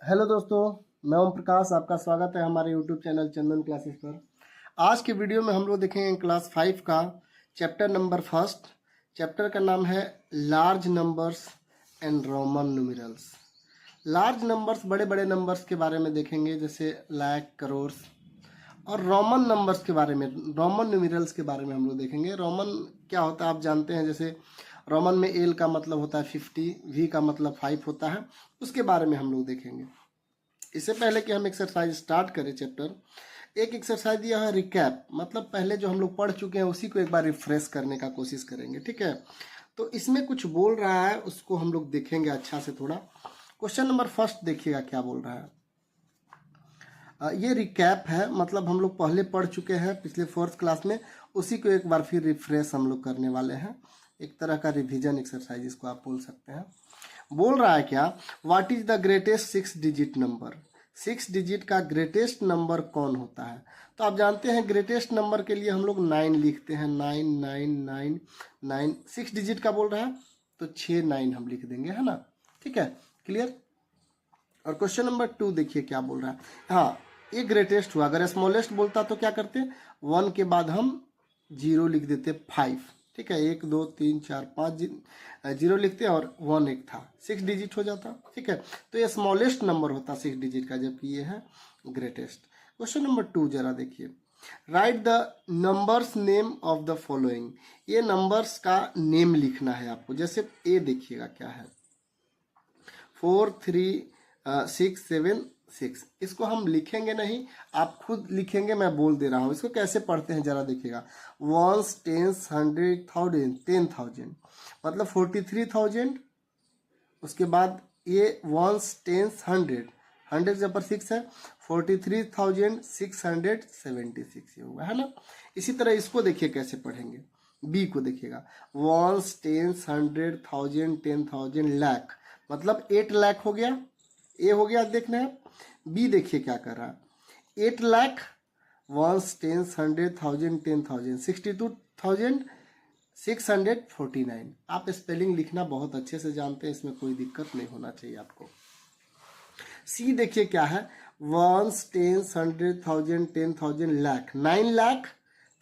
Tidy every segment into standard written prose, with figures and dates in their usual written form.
Hello दोस्तों, मैं ओम प्रकाश। आपका स्वागत है हमारे यूट्यूब चैनल चंदन क्लासेस पर। आज के वीडियो में हम लोग देखेंगे क्लास 5 का चैप्टर नंबर फर्स्ट। चैप्टर का नाम है large numbers and Roman numerals. Large numbers, बड़े बड़े नंबर्स के बारे में देखेंगे, जैसे लाख, करोड़। और रोमन नंबर्स के बारे में, रोमन न्यूमेरल्स के बारे में हम लोग देखेंगे। रोमन क्या होता है आप जानते हैं, जैसे रोमन में एल का मतलब होता है 50, वी का मतलब 5 होता है। उसके बारे में हम लोग देखेंगे। इससे पहले कि हम एक्सरसाइज स्टार्ट करें चैप्टर, एक एक्सरसाइज दिया है रिकैप, मतलब पहले जो हम लोग पढ़ चुके हैं उसी को एक बार रिफ्रेश करने का कोशिश करेंगे, ठीक है। तो इसमें कुछ बोल रहा है, उसको हम लोग देखेंगे अच्छा से थोड़ा। क्वेश्चन नंबर फर्स्ट देखिएगा क्या बोल रहा है। ये रिकैप है, मतलब हम लोग पहले पढ़ चुके हैं पिछले फोर्थ क्लास में, उसी को एक बार फिर रिफ्रेश हम लोग करने वाले हैं। एक तरह का रिवीजन एक्सरसाइज इसको आप बोल सकते हैं। बोल रहा है क्या, what is the greatest 6 digit number. 6 digit का ग्रेटेस्ट नंबर कौन होता है। तो आप जानते हैं ग्रेटेस्ट नंबर के लिए हम लोग 9 लिखते हैं, 9 6 डिजिट का बोल रहा है तो 6 9 हम लिख देंगे, है ना। ठीक है, क्लियर। और क्वेश्चन नंबर 2 देखिए क्या बोल रहा है। हाँ, ये ग्रेटेस्ट हुआ। अगर स्मॉलेस्ट बोलता तो क्या करते, 1 के बाद हम 0 लिख देते, 5। ठीक है, 1 2 3 4 5 0 लिखते और 1 एक था, 6 डिजिट हो जाता। ठीक है, तो ये स्मॉलेस्ट नंबर होता 6 डिजिट का, जबकि ये है ग्रेटेस्ट। क्वेश्चन नंबर 2 जरा देखिए। Right the numbers name of the following. ये नंबर्स का नेम लिखना है आपको। जैसे ए देखिएगा क्या है, 4 3 6 7 6। इसको हम लिखेंगे नहीं, आप खुद लिखेंगे, मैं बोल दे रहा हूँ। इसको कैसे पढ़ते हैं जरा देखिएगा। वंस, टेंस, 100, 1000, 10,000 मतलब 43,000। उसके बाद ये वंस, टेंस, 100, 100 जब पर 6 है, 43,676 ये होगा, है ना। इसी तरह इसको देखिए कैसे पढ़ेंगे। बी को देखिएगा, वंस, टेंस, 100, 1000, 10,000, लाख मतलब 8 लाख हो गया। ए हो गया, देखना है। बी देखिए क्या कर रहा है, 8 लाख, वंस, टेंस, 100, 1000, 10,000, 62,649। आप स्पेलिंग लिखना बहुत अच्छे से जानते हैं, इसमें कोई दिक्कत नहीं होना चाहिए आपको। सी देखिए क्या है, वंस, टेंस, 100, 1000, 10,000, लाख, 9 लाख,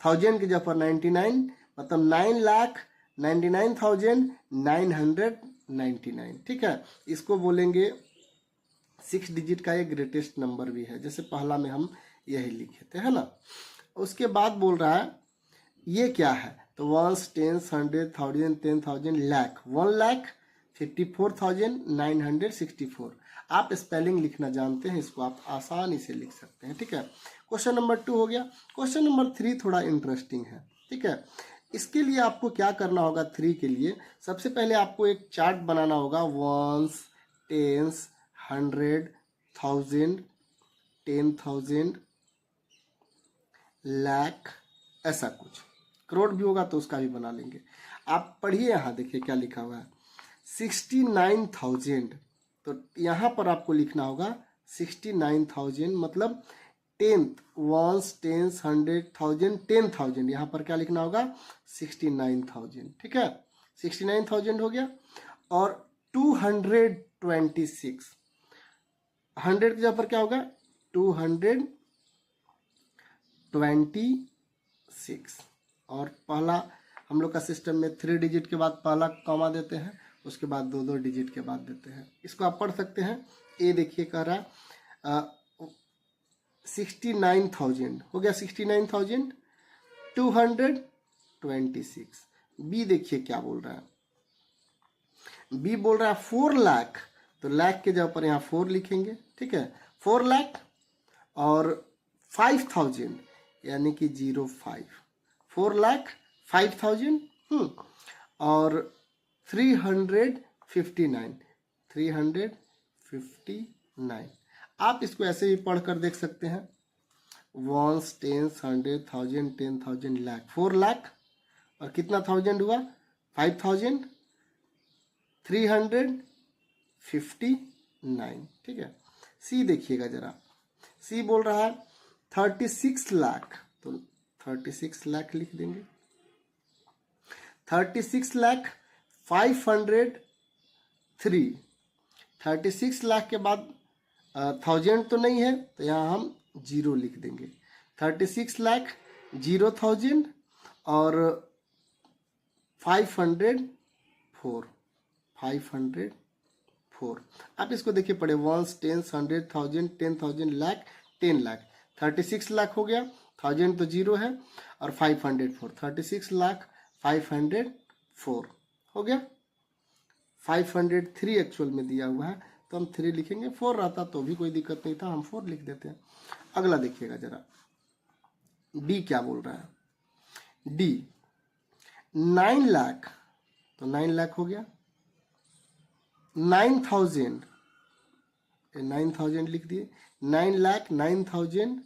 1000 की जगह पर 99 मतलब 9,99,999। ठीक है, इसको बोलेंगे 6 डिजिट का ये ग्रेटेस्ट नंबर भी है, जैसे पहला में हम यही लिखे थे, है ना। उसके बाद बोल रहा है ये क्या है, तो वंस, टेंस, 100, 1000, 10,000, लाख, 1,54,964। आप स्पेलिंग लिखना जानते हैं, इसको आप आसानी से लिख सकते हैं। ठीक है, क्वेश्चन नंबर 2 हो गया। क्वेश्चन नंबर 3 थोड़ा इंटरेस्टिंग है। ठीक है, इसके लिए आपको क्या करना होगा। 3 के लिए सबसे पहले आपको एक चार्ट बनाना होगा। वंस, टेंस, 100, 1000, 10,000, लाख, ऐसा कुछ। करोड़ भी होगा तो उसका भी बना लेंगे। आप पढ़िए, यहाँ देखिए क्या लिखा हुआ है, 69,000। तो यहाँ पर आपको लिखना होगा 69,000 मतलब 10th, वंस, टेंस, 100, 1000, 10,000। यहाँ पर क्या लिखना होगा, 69,000। ठीक है, 69,000 हो गया। और 226, 100 की जगह पर क्या होगा, 226। और पहला हम लोग का सिस्टम में 3 डिजिट के बाद पहला कॉमा देते हैं, उसके बाद 2 डिजिट के बाद देते हैं। इसको आप पढ़ सकते हैं। ए देखिए कह रहा है 69,000 हो गया, 69,000, 226। बी देखिए क्या बोल रहा है, बी बोल रहा है 4 लाख। तो लाख के जगह पर यहाँ 4 लिखेंगे। ठीक है, 4 लाख और 5,000 यानी कि 05, 4,05,000। और 359 आप इसको ऐसे ही पढ़कर देख सकते हैं। वंस, टेंस, 100, 1000, 10,000, लाख, 4 लाख और कितना थाउजेंड हुआ, 5,000, 359। ठीक है, सी देखिएगा जरा। सी बोल रहा है 36 लाख। तो 36 लाख लिख देंगे। 36 लाख 503। 36 लाख के बाद 1000 तो नहीं है तो यहाँ हम 0 लिख देंगे। 36 लाख 0,000 और 504। आप इसको देखिए पढ़े, 1 10 100 1000 10,000 लाख 10 लाख। 36 लाख हो गया, 1000 तो 0 है और 504, 36 लाख 504 हो गया। 503 एक्चुअल में दिया हुआ है तो हम 3 लिखेंगे, 4 रहता तो भी कोई दिक्कत नहीं था, हम 4 लिख देते हैं। अगला देखिएगा जरा, डी क्या बोल रहा है। डी 9 लाख, तो 9 लाख हो गया। 9,000, 9,000 लिख दिए। 9 लाख 9,000,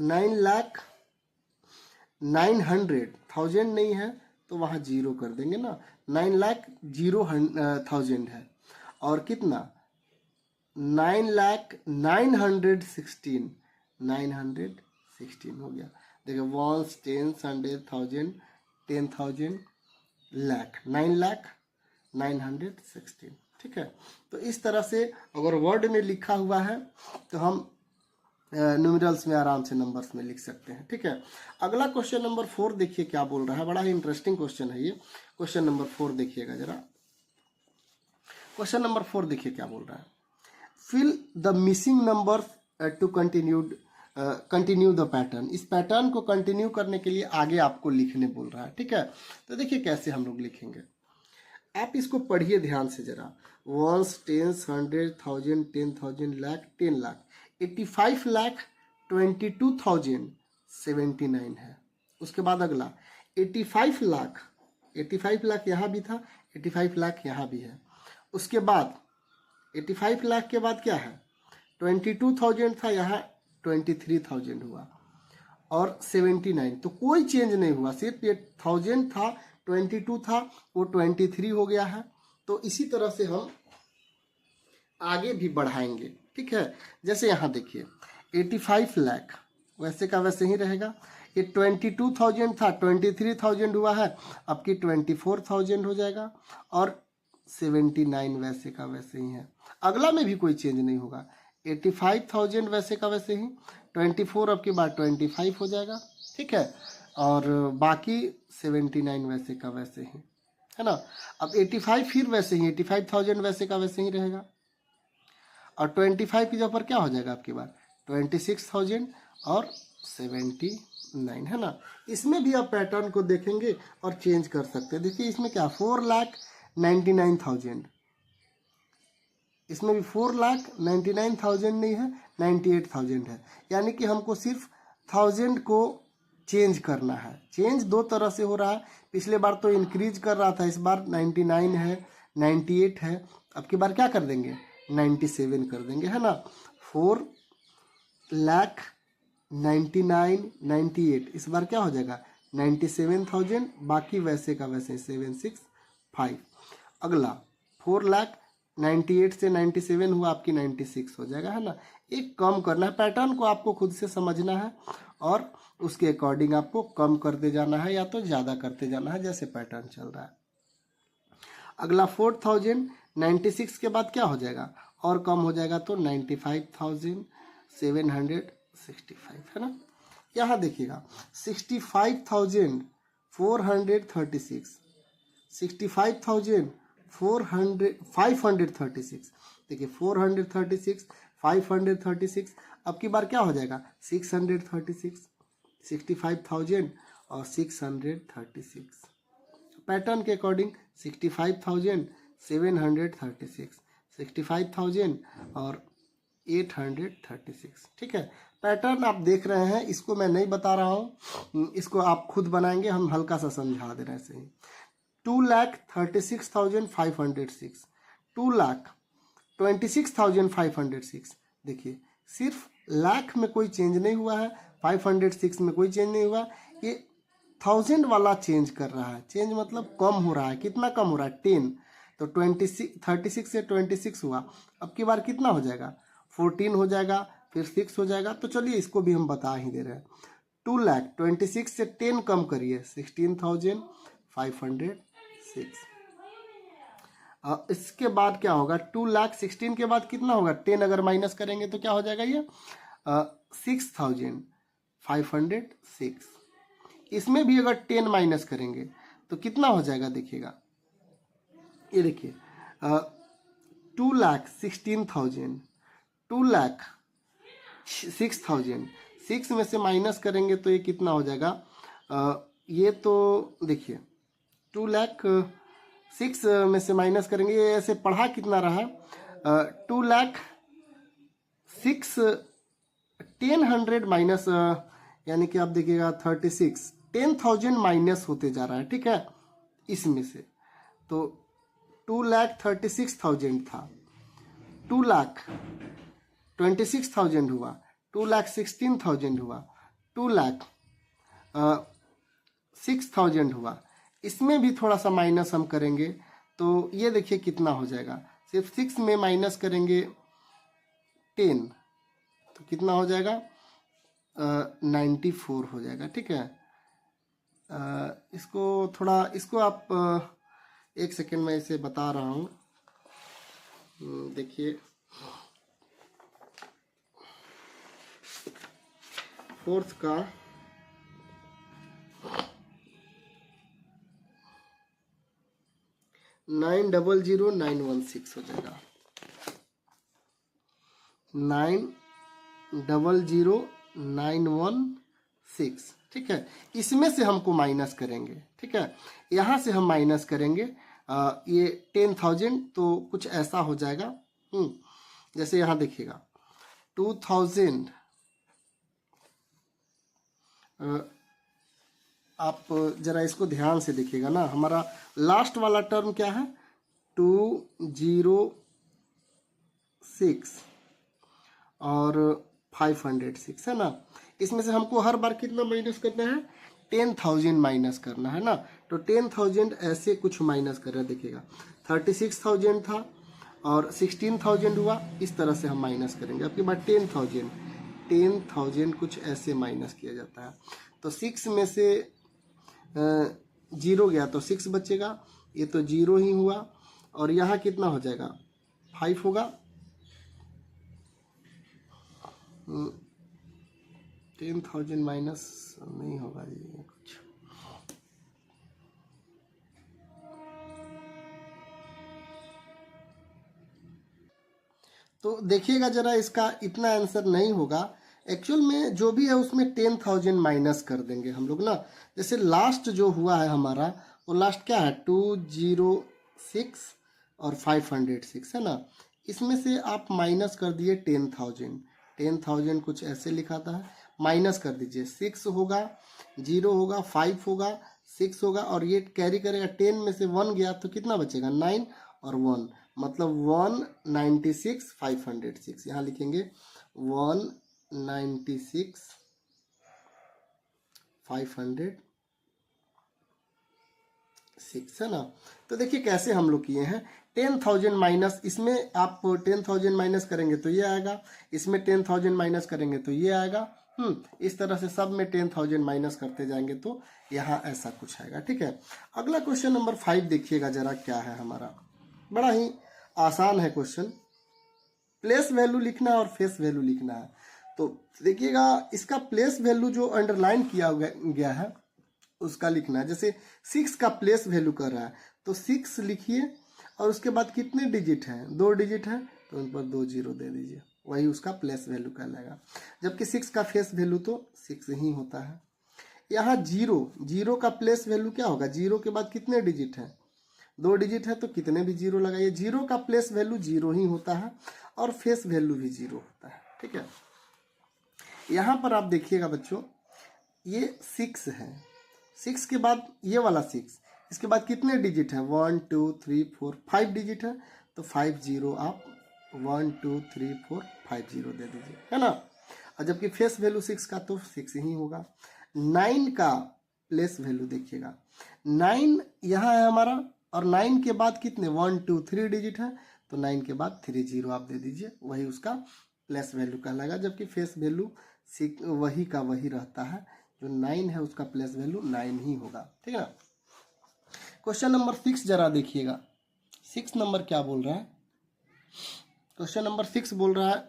9 लाख 900, 1000 नहीं है तो वहाँ 0 कर देंगे ना। 9 लाख 0,000 है और कितना 9 लाख 916, 916 हो गया। देखिए 1 10 100 1000 10,000 लाख, 9 लाख 916। ठीक है, तो इस तरह से अगर वर्ड में लिखा हुआ है तो हम न्यूमेरल्स में आराम से नंबर्स में लिख सकते हैं। ठीक है, अगला क्वेश्चन नंबर 4 देखिए क्या बोल रहा है, बड़ा ही इंटरेस्टिंग क्वेश्चन है ये। क्वेश्चन नंबर 4 देखिएगा जरा, क्वेश्चन नंबर 4 देखिए क्या बोल रहा है। Fill the missing number to continue the pattern. इस पैटर्न को कंटिन्यू करने के लिए आगे आपको लिखने बोल रहा है। ठीक है, तो देखिए कैसे हम लोग लिखेंगे, आप इसको पढ़िए ध्यान से जरा। 1 10 100 1000 10,000 लाख 10 लाख, 85 लाख 22,079 है। उसके बाद अगला 85 लाख, 85 लाख यहाँ भी था, 85 लाख यहाँ भी है। उसके बाद 85 लाख के बाद क्या है, 22,000 था, यहाँ 23,000 हुआ और 79, तो कोई चेंज नहीं हुआ, सिर्फ ये 1000 था 22 था वो 23 हो गया है। तो इसी तरह से हम आगे भी बढ़ाएंगे। ठीक है, जैसे यहाँ देखिए 85 लाख वैसे का वैसे ही रहेगा। ये 22,000 था 23,000 हुआ है, अब की 24,000 हो जाएगा और 79 वैसे का वैसे ही है। अगला में भी कोई चेंज नहीं होगा, 85,000 वैसे का वैसे ही, 24 अब की बार 25 हो जाएगा। ठीक है, और बाकी 79 वैसे का वैसे ही है ना। अब 85 फिर वैसे ही, 85,000 वैसे का वैसे ही रहेगा और 25 की जगह पर क्या हो जाएगा आपकी बार 26,000 और 79 है ना। इसमें भी आप पैटर्न को देखेंगे और चेंज कर सकते हैं। देखिए इसमें क्या 4,99,000, इसमें भी 4,99,000 नहीं है, 98,000 है। यानी कि हमको सिर्फ 1000 को चेंज करना है। चेंज दो तरह से हो रहा है, पिछले बार तो इंक्रीज कर रहा था, इस बार 99 है 98 है, अब की बार क्या कर देंगे 97 कर देंगे है ना। 4,99,98 इस बार क्या हो जाएगा 97,000, बाकी वैसे का वैसे 765। अगला 4,98,000 से 97 हुआ, आपकी 96 हो जाएगा है ना। एक कम करना है, पैटर्न को आपको खुद से समझना है और उसके अकॉर्डिंग आपको कम करते जाना है या तो ज़्यादा करते जाना है, जैसे पैटर्न चल रहा है। अगला 4,096 के बाद क्या हो जाएगा और कम हो जाएगा तो 95,765 है ना। यहाँ देखिएगा 65,536, 65,536, देखिए 436 536, अब की बार क्या हो जाएगा 636, 65,000 और 636। पैटर्न के अकॉर्डिंग 65,736, 65,000 और 836। ठीक है, पैटर्न आप देख रहे हैं, इसको मैं नहीं बता रहा हूँ, इसको आप खुद बनाएंगे, हम हल्का सा समझा दे रहे हैं। सही 2,36,506, 2,26,506। देखिए सिर्फ लाख में कोई चेंज नहीं हुआ है, 506 में कोई चेंज नहीं हुआ, ये 1000 वाला चेंज कर रहा है। चेंज मतलब कम हो रहा है, कितना कम हो रहा है 10, तो 36 से 26 हुआ, अब की बार कितना हो जाएगा 14 हो जाएगा, फिर 6 हो जाएगा। तो चलिए इसको भी हम बता ही दे रहे हैं। 2,26,000 से 10 कम करिए 16,506। इसके बाद क्या होगा, 2,16,000 के बाद कितना होगा, 10 अगर माइनस करेंगे तो क्या हो जाएगा ये 6,506। इसमें भी अगर 10 माइनस करेंगे तो कितना हो जाएगा, देखिएगा ये देखिए 2,16,000, 2,06,000, 6 में से माइनस करेंगे तो ये कितना हो जाएगा, ये तो देखिए 2,06,000 में से माइनस करेंगे, ये ऐसे पढ़ा कितना रहा 2,06,000, 10,100 माइनस यानी कि आप देखिएगा 36, 10,000 माइनस होते जा रहा है, ठीक है। इसमें से तो 2,36,000 था, 2,26,000 हुआ, 2,16,000 हुआ, 2,06,000 हुआ। इसमें भी थोड़ा सा माइनस हम करेंगे तो ये देखिए कितना हो जाएगा, सिर्फ 6 में माइनस करेंगे 10 तो कितना हो जाएगा 94 हो जाएगा, ठीक है। इसको थोड़ा, इसको आप एक सेकेंड में इसे बता रहा हूँ, देखिए 4th का 9,00,916 हो जाएगा, 9,00,916, ठीक है। इसमें से हमको माइनस करेंगे, ठीक है, यहाँ से हम माइनस करेंगे ये 10,000 तो कुछ ऐसा हो जाएगा, जैसे यहाँ देखिएगा 2,000, आप जरा इसको ध्यान से देखिएगा ना, हमारा लास्ट वाला टर्म क्या है 206 और 506 है ना। इसमें से हमको हर बार कितना माइनस करना है, 10,000 माइनस करना है ना। तो 10,000 ऐसे कुछ माइनस कर रहा है, देखिएगा 36,000 था और 16,000 हुआ, इस तरह से हम माइनस करेंगे। आपके बाद 10,000 कुछ ऐसे माइनस किया जाता है। तो 6 में से 0 गया तो 6 बचेगा, ये तो 0 ही हुआ, और यहाँ कितना हो जाएगा 5 होगा, 10,000 माइनस नहीं होगा ये कुछ, तो देखिएगा जरा, इसका इतना आंसर नहीं होगा। एक्चुअल में जो भी है उसमें 10,000 माइनस कर देंगे हम लोग ना। जैसे लास्ट जो हुआ है हमारा, वो लास्ट क्या है 206 और 506 है ना। इसमें से आप माइनस कर दिए 10,000 कुछ ऐसे लिखा था, माइनस कर दीजिए, 6 होगा, 0 होगा, 5 होगा, 6 होगा, और ये कैरी करेगा, 10 में से 1 गया तो कितना बचेगा 9 और 1, मतलब 196 506, यहाँ लिखेंगे 196 506 है ना। तो देखिए कैसे हम लोग किए हैं, 10,000 माइनस, इसमें आप 10,000 माइनस करेंगे तो ये आएगा, इसमें 10,000 माइनस करेंगे तो ये आएगा, इस तरह से सब में 10,000 माइनस करते जाएंगे तो यहाँ ऐसा कुछ आएगा, ठीक है। अगला क्वेश्चन नंबर 5 देखिएगा जरा क्या है हमारा, बड़ा ही आसान है क्वेश्चन। प्लेस वैल्यू लिखना है और फेस वैल्यू लिखना है। तो देखिएगा इसका प्लेस वैल्यू जो अंडरलाइन किया गया है उसका लिखना है। जैसे 6 का प्लेस वैल्यू कर रहा है तो 6 लिखिए, और उसके बाद कितने डिजिट हैं, 2 डिजिट हैं, तो उन पर 2 0 दे दीजिए, वही उसका प्लेस वैल्यू कहलाएगा। जबकि 6 का फेस वैल्यू तो 6 ही होता है। यहाँ 0 का प्लेस वैल्यू क्या होगा, 0 के बाद कितने डिजिट हैं, 2 डिजिट है, तो कितने भी 0 लगाइए, 0 का प्लेस वैल्यू 0 ही होता है और फेस वैल्यू भी 0 होता है, ठीक है। यहाँ पर आप देखिएगा बच्चों, ये 6 है, 6 के बाद ये वाला 6, इसके बाद कितने डिजिट है, 1 2 3 4 5 डिजिट है, तो 5 0 आप 1 2 3 4 5 0 दे दीजिए, है ना। और जबकि फेस वैल्यू 6 का तो 6 ही होगा। 9 का प्लेस वैल्यू देखिएगा, 9 यहाँ है हमारा, और 9 के बाद कितने 1 2 3 डिजिट है, तो 9 के बाद 3 0 आप दे दीजिए, वही उसका प्लेस वैल्यू कहलाएगा। जबकि फेस वैल्यू वही का वही रहता है, जो 9 है उसका प्लेस वैल्यू 9 ही होगा, ठीक है ना। क्वेश्चन नंबर 6 जरा देखिएगा, 6 नंबर क्या बोल रहा है? क्वेश्चन नंबर 6 बोल रहा है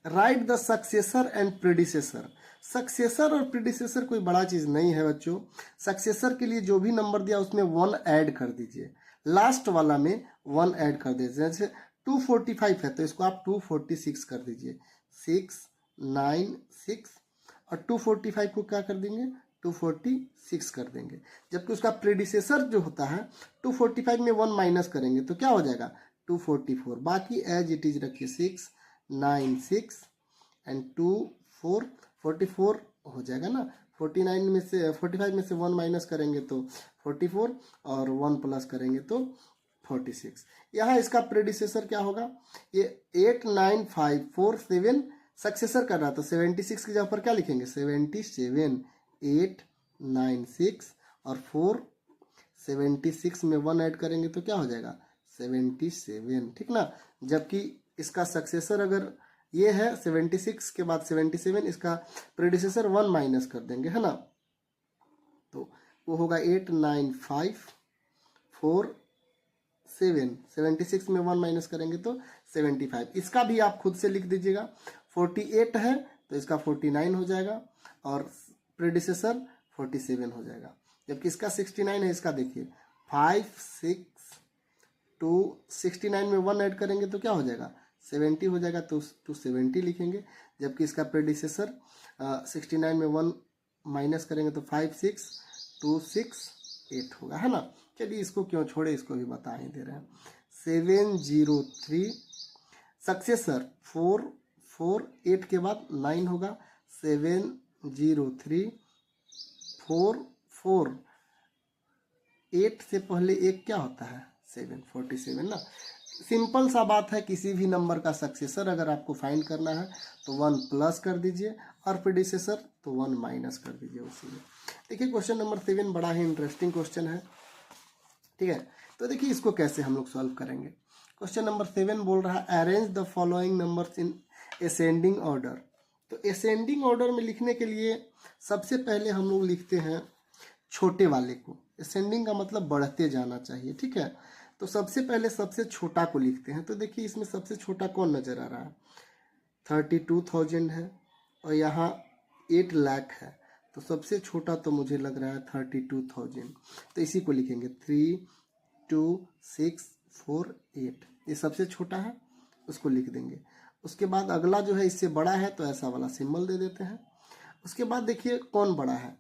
right the successor and predecessor. Successor और प्रीडिसेसर कोई बड़ा चीज नहीं है बच्चों। सक्सेसर के लिए जो भी नंबर दिया उसमें 1 ऐड कर दीजिए, लास्ट वाला में 1 ऐड कर दीजिए। जैसे 245 है तो इसको आप 246 कर दीजिए, 6 9 6, और 245 को क्या कर देंगे, 246 कर देंगे। जबकि उसका प्रीडिसेसर जो होता है 245 में 1 माइनस करेंगे तो क्या हो जाएगा, 244। बाकी एज इट इज रखिए, 6 9 6 एंड 2 4 44 हो जाएगा ना। 49 में से 45 में से 1 माइनस करेंगे तो 44, और 1 प्लस करेंगे तो 46। यहाँ इसका प्रेडिसेसर क्या होगा, ये 8 9 5 4 7 सक्सेसर कर रहा था, 76 की जगह पर क्या लिखेंगे, 77 8 9 6 और 4 76 में 1 ऐड करेंगे तो क्या हो जाएगा, 77, ठीक ना। जबकि इसका सक्सेसर अगर ये है 76 के बाद 77, इसका प्रेडिसेसर 1 माइनस कर देंगे, है ना। तो वो होगा 8 9 5 4 7, 76 में 1 माइनस करेंगे तो 75। इसका भी आप खुद से लिख दीजिएगा। 48 है तो इसका 49 हो जाएगा, और प्रेडिसेसर 47 हो जाएगा। जबकि इसका 69 है, इसका देखिए 5 6 2 69 में 1 ऐड करेंगे तो क्या हो जाएगा, 70 हो जाएगा, तो 270 लिखेंगे। जबकि इसका प्रेडिसेसर 69 में 1 माइनस करेंगे तो 5 6 2 6 8 होगा, है ना। चलिए इसको क्यों छोड़े, इसको भी बता ही दे रहे हैं। 703 सक्सेसर 4 4 8 के बाद 9 होगा, 703 4 4 8 से पहले एक क्या होता है, 7 47 ना। सिंपल सा बात है, किसी भी नंबर का सक्सेसर अगर आपको फाइंड करना है तो 1 प्लस कर दीजिए, और प्रीडिसेसर तो 1 माइनस कर दीजिए उसी में। देखिए क्वेश्चन नंबर 7 बड़ा ही इंटरेस्टिंग क्वेश्चन है, ठीक है। तो देखिए इसको कैसे हम लोग सॉल्व करेंगे। क्वेश्चन नंबर 7 बोल रहा है arrange the following numbers in ascending order. तो असेंडिंग ऑर्डर में लिखने के लिए सबसे पहले हम लोग लिखते हैं छोटे वाले को। असेंडिंग का मतलब बढ़ते जाना चाहिए, ठीक है। तो सबसे पहले सबसे छोटा को लिखते हैं। तो देखिए इसमें सबसे छोटा कौन नजर आ रहा है, 32,000 है, और यहाँ 8 लाख है। तो सबसे छोटा तो मुझे लग रहा है 32,000, तो इसी को लिखेंगे 3 2 6 4 8। ये सबसे छोटा है, उसको लिख देंगे। उसके बाद अगला जो है इससे बड़ा है तो ऐसा वाला सिंबल दे देते हैं। उसके बाद देखिए कौन बड़ा है,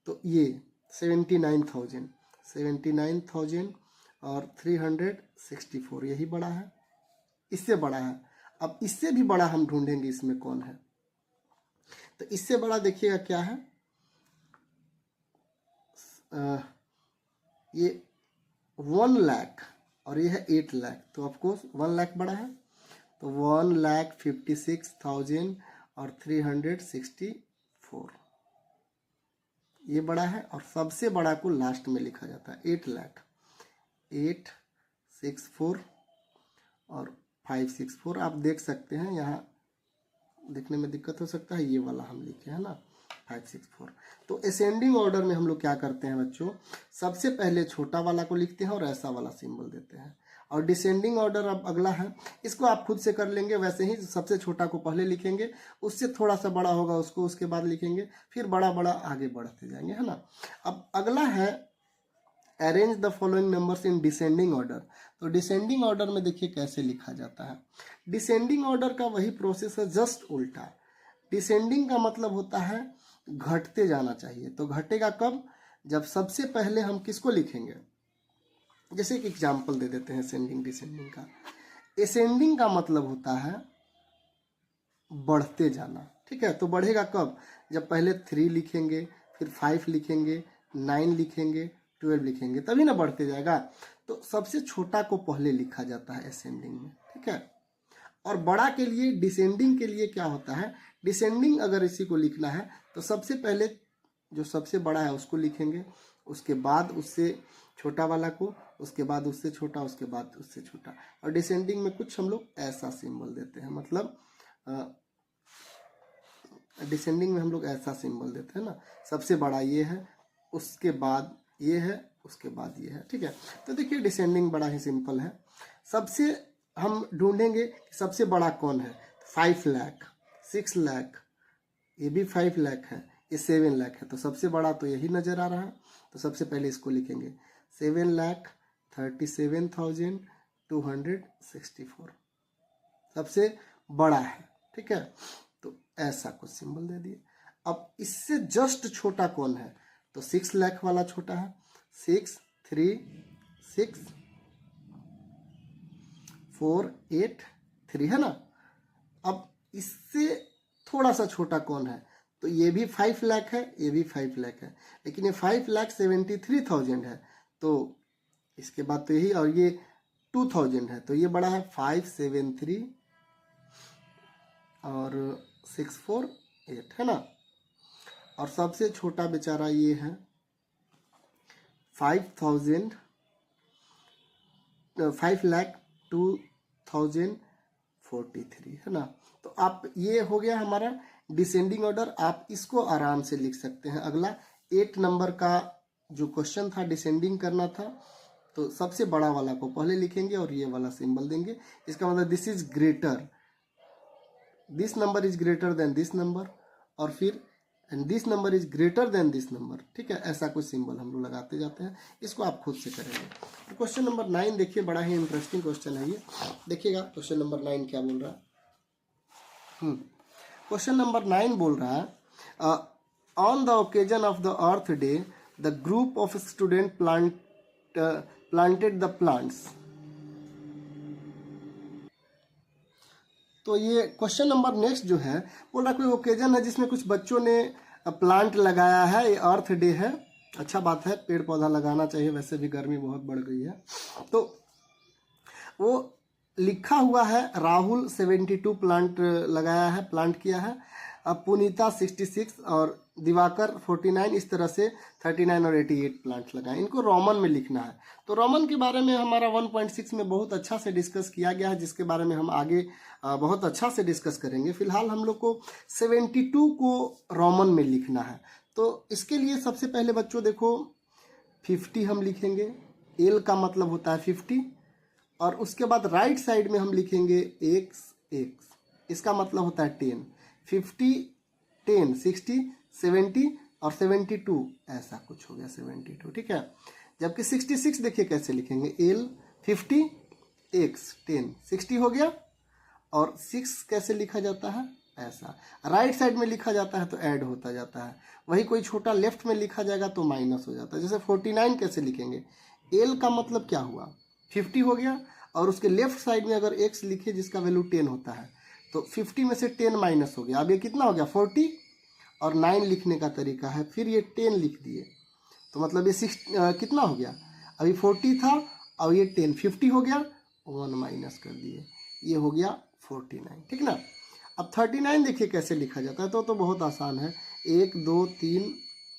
तो ये 79,000 और 364, यही बड़ा है, इससे बड़ा है। अब इससे भी बड़ा हम ढूंढेंगे इसमें कौन है। तो इससे बड़ा देखिएगा क्या है, ये 1 लाख और ये है 8 लाख, तो ऑफकोर्स 1 लाख बड़ा है। तो 1,56,000 और 364 ये बड़ा है, और सबसे बड़ा को लास्ट में लिखा जाता है 8 लाख। 864 और 564 आप देख सकते हैं, यहाँ देखने में दिक्कत हो सकता है, ये वाला हम लिखे हैं ना 564। तो असेंडिंग ऑर्डर में हम लोग क्या करते हैं बच्चों, सबसे पहले छोटा वाला को लिखते हैं और ऐसा वाला सिंबल देते हैं। और डिसेंडिंग ऑर्डर अब अगला है, इसको आप खुद से कर लेंगे। वैसे ही सबसे छोटा को पहले लिखेंगे, उससे थोड़ा सा बड़ा होगा उसको उसके बाद लिखेंगे, फिर बड़ा बड़ा आगे बढ़ते जाएंगे, है ना। अब अगला है arrange the following numbers in descending order. तो डिसेंडिंग ऑर्डर में देखिए कैसे लिखा जाता है। डिसेंडिंग ऑर्डर का वही प्रोसेस है, जस्ट उल्टा। डिसेंडिंग का मतलब होता है घटते जाना चाहिए। तो घटेगा कब, जब सबसे पहले हम किसको लिखेंगे। जैसे एक एग्जाम्पल दे देते हैं असेंडिंग डिसेंडिंग का। असेंडिंग का मतलब होता है बढ़ते जाना, ठीक है। तो बढ़ेगा कब, जब पहले 3 लिखेंगे, फिर 5 लिखेंगे, 9 लिखेंगे, 12 लिखेंगे, तभी ना बढ़ते जाएगा। तो सबसे छोटा को पहले लिखा जाता है असेंडिंग में, ठीक है। और बड़ा के लिए, डिसेंडिंग के लिए क्या होता है, डिसेंडिंग अगर इसी को लिखना है तो सबसे पहले जो सबसे बड़ा है उसको लिखेंगे, उसके बाद उससे छोटा वाला को, उसके बाद उससे छोटा, उसके बाद उससे छोटा। और डिसेंडिंग में कुछ हम लोग ऐसा सिंबल देते हैं, मतलब डिसेंडिंग में हम लोग ऐसा सिंबल देते हैं ना, सबसे बड़ा ये है, उसके बाद ये है, उसके बाद ये है, ठीक है। तो देखिए डिसेंडिंग बड़ा ही सिंपल है। सबसे हम ढूंढेंगे कि सबसे बड़ा कौन है। 5 लाख, 6 लाख, ये भी 5 लाख है, ये 7 लाख है, तो सबसे बड़ा तो यही नज़र आ रहा है। तो सबसे पहले इसको लिखेंगे 7,37,264 सबसे बड़ा है, ठीक है। तो ऐसा कुछ सिंबल दे दिए। अब इससे जस्ट छोटा कौन है, तो 6 लाख वाला छोटा है, 6 3 6 4 8 3 है ना। अब इससे थोड़ा सा छोटा कौन है, तो ये भी 5 लाख है, ये भी 5 लाख है, लेकिन ये 5,73,000 है, तो इसके बाद तो यही, और ये 2000 है, तो ये बड़ा है 573 और 648 है ना। और सबसे छोटा बेचारा ये है 5,02,043 है ना। तो आप, ये हो गया हमारा डिसेंडिंग ऑर्डर। आप इसको आराम से लिख सकते हैं। अगला 8 नंबर का जो क्वेश्चन था, डिसेंडिंग करना था, तो सबसे बड़ा वाला को पहले लिखेंगे और ये वाला सिंबल देंगे। इसका मतलब this is greater, this number is greater than this number, और फिर and this number is greater than this number, ठीक है। ऐसा कुछ सिंबल हम लोग लगाते जाते हैं। इसको आप खुद से करेंगे। तो क्वेश्चन नंबर 9 देखिए, बड़ा ही इंटरेस्टिंग क्वेश्चन है ये। देखिएगा क्वेश्चन नंबर 9 क्या बोल रहा है। क्वेश्चन नंबर 9 बोल रहा है, on the occasion of the earth day the group of student planted the plants. तो ये क्वेश्चन नंबर नेक्स्ट जो है, बोल रहा कोई ओकेजन है जिसमें कुछ बच्चों ने प्लांट लगाया है, ये अर्थ डे है। अच्छा बात है, पेड़ पौधा लगाना चाहिए, वैसे भी गर्मी बहुत बढ़ गई है। तो वो लिखा हुआ है राहुल 72 प्लांट लगाया है, प्लांट किया है। अब पुनीता 66 और दिवाकर 49, इस तरह से 39 और 88 प्लांट्स लगाए। इनको रोमन में लिखना है। तो रोमन के बारे में हमारा 1.6 में बहुत अच्छा से डिस्कस किया गया है, जिसके बारे में हम आगे बहुत अच्छा से डिस्कस करेंगे। फिलहाल हम लोग को 72 को रोमन में लिखना है। तो इसके लिए सबसे पहले बच्चों देखो 50 हम लिखेंगे, एल का मतलब होता है 50, और उसके बाद राइट साइड में हम लिखेंगे एक्स, एक्स इसका मतलब होता है 10, 50 10 60 70 और 72, ऐसा कुछ हो गया 72, ठीक है। जबकि 66 देखिए कैसे लिखेंगे, एल 50 एक्स 10 60 हो गया, और 6 कैसे लिखा जाता है, ऐसा राइट साइड में लिखा जाता है तो ऐड होता जाता है। वही कोई छोटा लेफ्ट में लिखा जाएगा तो माइनस हो जाता है। जैसे 49 कैसे लिखेंगे, एल का मतलब क्या हुआ, 50 हो गया, और उसके लेफ्ट साइड में अगर एक्स लिखे जिसका वैल्यू 10 होता है, तो 50 में से 10 माइनस हो गया। अब ये कितना हो गया 40, और 9 लिखने का तरीका है, फिर ये 10 लिख दिए, तो मतलब ये 6 कितना हो गया, अभी 40 था और ये 10, 50 हो गया, 1 माइनस कर दिए, ये हो गया 49, ठीक ना। अब 39 देखिए कैसे लिखा जाता है, तो बहुत आसान है, 1 2 3,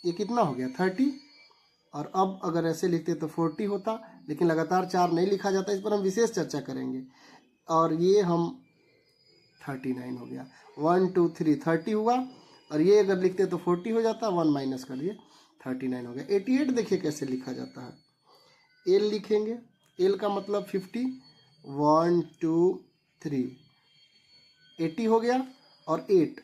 ये कितना हो गया 30, और अब अगर ऐसे लिखते तो 40 होता, लेकिन लगातार 4 नहीं लिखा जाता, इस पर हम विशेष चर्चा करेंगे। और ये हम 39 हो गया, 1 2 3 30 हुआ, और ये अगर लिखते तो 40 हो जाता, 1 माइनस कर दिए 39 हो गया। 88 देखिए कैसे लिखा जाता है, एल लिखेंगे, एल का मतलब 50, 1 2 3 80 हो गया, और 8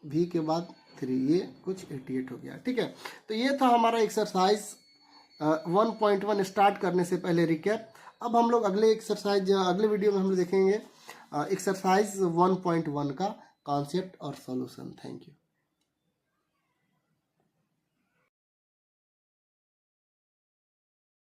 भी के बाद 3, ये कुछ 88 हो गया, ठीक है। तो ये था हमारा एक्सरसाइज 1.1 स्टार्ट करने से पहले रिकैप। अब हम लोग अगले एक्सरसाइज, अगले वीडियो में हम लोग देखेंगे एक्सरसाइज 1.1 का कॉन्सेप्ट और सॉल्यूशन। Thank you.